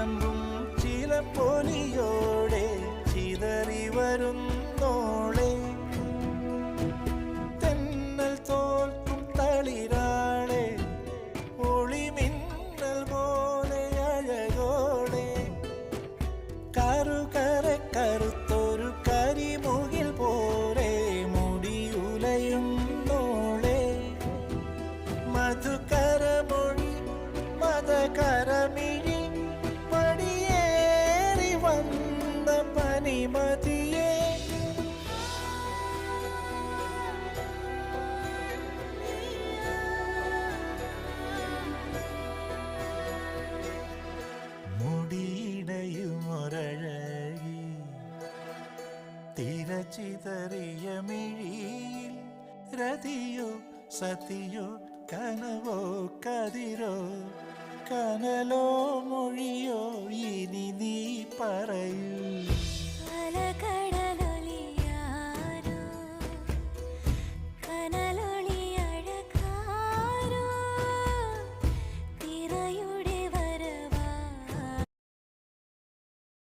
ചിലമ്പും ചിലമ്പൊലിയോടെ ചിതറി വരുന്നോളെ തെന്നൽ തോൽക്കും തളിരാളെ ഒളിമിന്നൽ പോലെ അഴകോടെ കറുകര കറുത്തൊരു കരിമുകിൽ പോലെ മുടിയുലയുന്നോളെ മധുകരമൊഴി മതകരമിഴി പടിയേറി വന്ന പനിമതിയെ മുടിയിടയുമൊരഴകി തിരച്ചിതറിയ മിഴിയിൽ രതിയോ സതിയോ കനവോ കതിരോ കനലോ മൊഴിയോ